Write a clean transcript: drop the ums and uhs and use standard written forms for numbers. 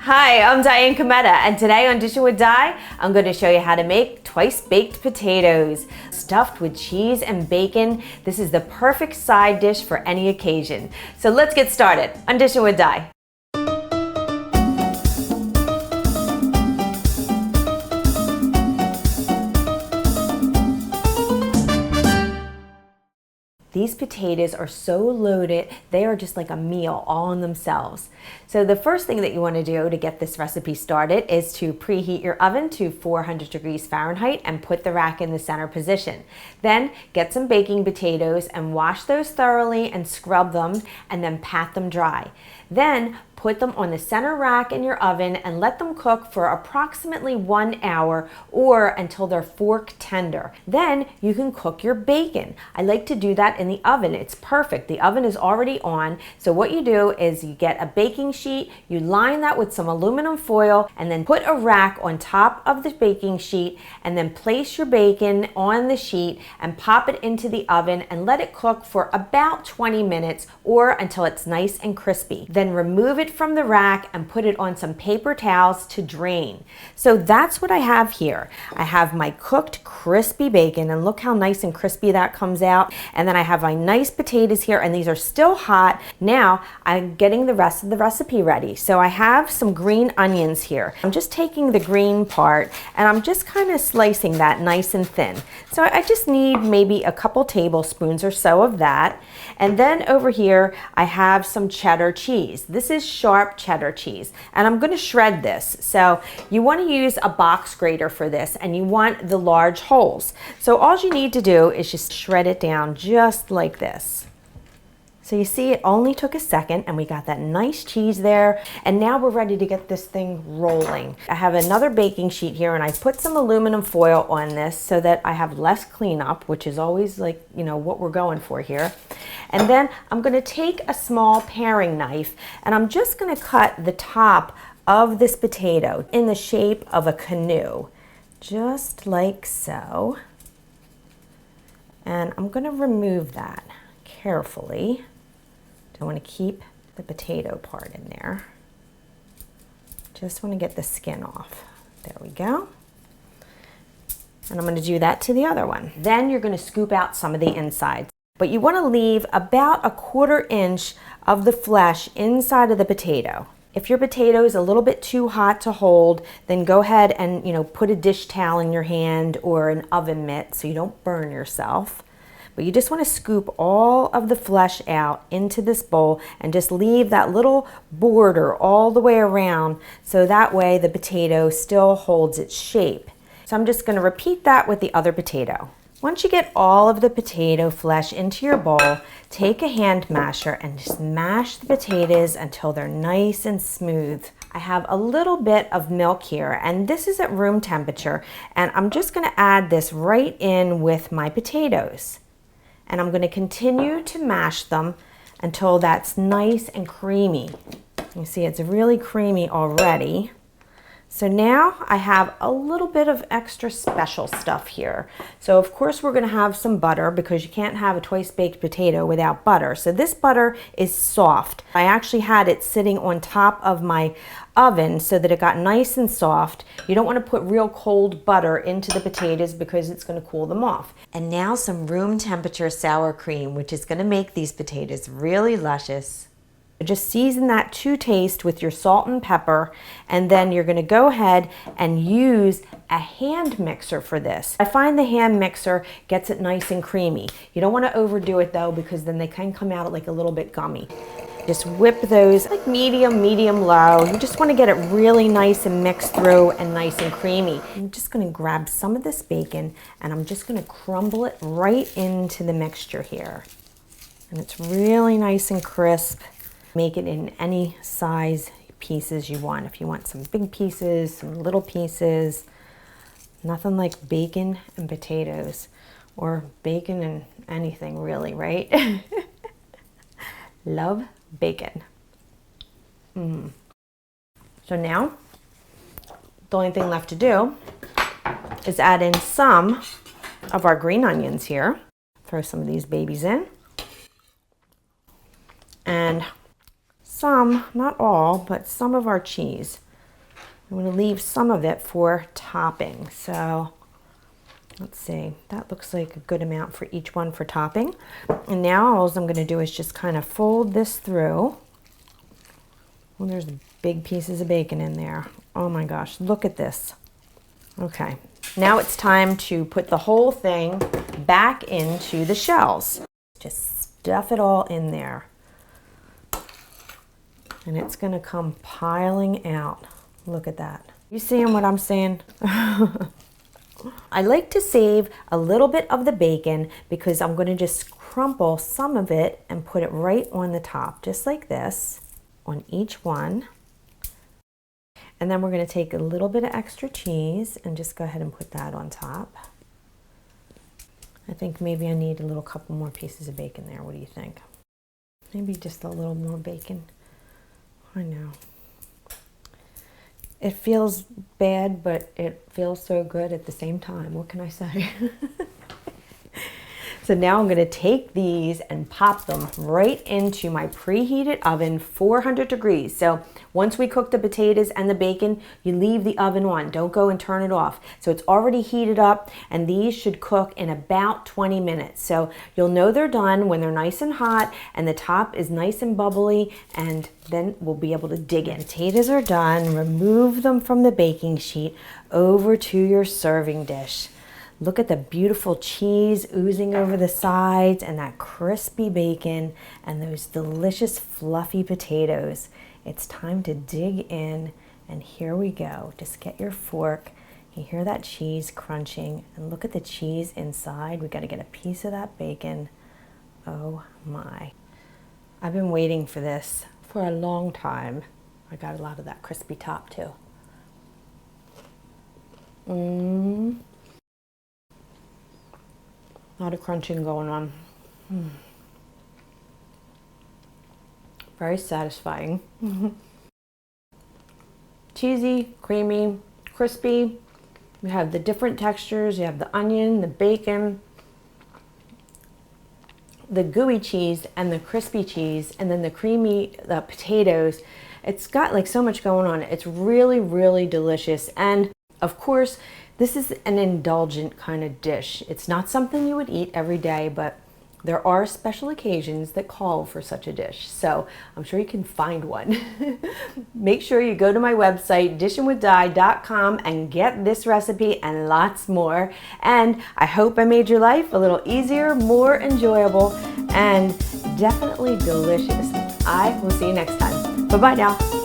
Hi, I'm Diane Kometa, and today on Dishin with Di, I'm going to show you how to make twice-baked potatoes stuffed with cheese and bacon. This is the perfect side dish for any occasion. So let's get started on Dishin with Di. These potatoes are so loaded, they are just like a meal all in themselves. So the first thing that you want to do to get this recipe started is to preheat your oven to 400 degrees Fahrenheit and put the rack in the center position. Then get some baking potatoes and wash those thoroughly and scrub them and then pat them dry. Then put them on the center rack in your oven and let them cook for approximately 1 hour or until they're fork tender. Then you can cook your bacon. I like to do that in the oven. It's perfect. The oven is already on. So what you do is you get a baking sheet, you line that with some aluminum foil, and then put a rack on top of the baking sheet, and then place your bacon on the sheet and pop it into the oven and let it cook for about 20 minutes or until it's nice and crispy. Then remove it from the rack and put it on some paper towels to drain. So that's what I have here. I have my cooked crispy bacon, and look how nice and crispy that comes out. And then I have my nice potatoes here, and these are still hot. Now I'm getting the rest of the recipe ready. So I have some green onions here. I'm just taking the green part and I'm just kind of slicing that nice and thin. So I just need maybe a couple tablespoons or so of that. And then over here I have some cheddar cheese. This is sharp cheddar cheese, and I'm going to shred this. So you want to use a box grater for this, and you want the large holes. So all you need to do is just shred it down just like this. So you see, it only took a second, and we got that nice cheese there. And now we're ready to get this thing rolling. I have another baking sheet here, and I put some aluminum foil on this so that I have less cleanup, which is always like, you know, what we're going for here. And then I'm going to take a small paring knife, and I'm just going to cut the top of this potato in the shape of a canoe, just like so. And I'm going to remove that carefully. I want to keep the potato part in there. Just want to get the skin off. There we go. And I'm going to do that to the other one. Then you're going to scoop out some of the insides. But you want to leave about a 1/4 inch of the flesh inside of the potato. If your potato is a little bit too hot to hold, then go ahead and, put a dish towel in your hand or an oven mitt so you don't burn yourself. But you just want to scoop all of the flesh out into this bowl and just leave that little border all the way around, so that way the potato still holds its shape. So I'm just going to repeat that with the other potato. Once you get all of the potato flesh into your bowl, take a hand masher and just mash the potatoes until they're nice and smooth. I have a little bit of milk here, and this is at room temperature, and I'm just going to add this right in with my potatoes. And I'm going to continue to mash them until that's nice and creamy. You see, it's really creamy already. So now I have a little bit of extra special stuff here. So of course we're going to have some butter, because you can't have a twice baked potato without butter. So this butter is soft. I actually had it sitting on top of my oven so that it got nice and soft. You don't want to put real cold butter into the potatoes because it's going to cool them off. And now some room temperature sour cream, which is going to make these potatoes really luscious. Just season that to taste with your salt and pepper, and then you're going to go ahead and use a hand mixer for this. I find the hand mixer gets it nice and creamy. You don't want to overdo it though, because then they can come out like a little bit gummy. Just whip those like medium low. You just want to get it really nice and mixed through and nice and creamy. I'm just going to grab some of this bacon, and I'm just going to crumble it right into the mixture here. And it's really nice and crisp. Make it in any size pieces you want. If you want some big pieces, some little pieces. Nothing like bacon and potatoes, or bacon and anything really, right? Love bacon. So now the only thing left to do is add in some of our green onions here. Throw some of these babies in. And some, not all, but some of our cheese. I'm going to leave some of it for topping. So let's see, that looks like a good amount for each one for topping. And now all I'm going to do is just kind of fold this through. Well, there's big pieces of bacon in there. Oh my gosh, look at this. Okay, now it's time to put the whole thing back into the shells. Just stuff it all in there. And it's going to come piling out. Look at that. You seeing what I'm saying? I like to save a little bit of the bacon because I'm going to just crumple some of it and put it right on the top, just like this, on each one. And then we're going to take a little bit of extra cheese and just go ahead and put that on top. I think maybe I need a little couple more pieces of bacon there. What do you think? Maybe just a little more bacon. I know. It feels bad, but it feels so good at the same time. What can I say? So now I'm going to take these and pop them right into my preheated oven, 400 degrees. So once we cook the potatoes and the bacon, you leave the oven on. Don't go and turn it off. So it's already heated up, and these should cook in about 20 minutes. So you'll know they're done when they're nice and hot and the top is nice and bubbly, and then we'll be able to dig in. Potatoes are done. Remove them from the baking sheet over to your serving dish. Look at the beautiful cheese oozing over the sides and that crispy bacon and those delicious fluffy potatoes. It's time to dig in, and here we go. Just get your fork. You hear that cheese crunching, and look at the cheese inside. We got to get a piece of that bacon. Oh my. I've been waiting for this for a long time. I got a lot of that crispy top too. A lot of crunching going on. Very satisfying. Cheesy, creamy, crispy. You have the different textures. You have the onion, the bacon, the gooey cheese, and the crispy cheese, and then the creamy potatoes. It's got like so much going on. It's really, really delicious. And of course, this is an indulgent kind of dish. It's not something you would eat every day, but there are special occasions that call for such a dish. So I'm sure you can find one. Make sure you go to my website, dishinwithdi.com, and get this recipe and lots more. And I hope I made your life a little easier, more enjoyable, and definitely delicious. I will see you next time. Bye-bye now.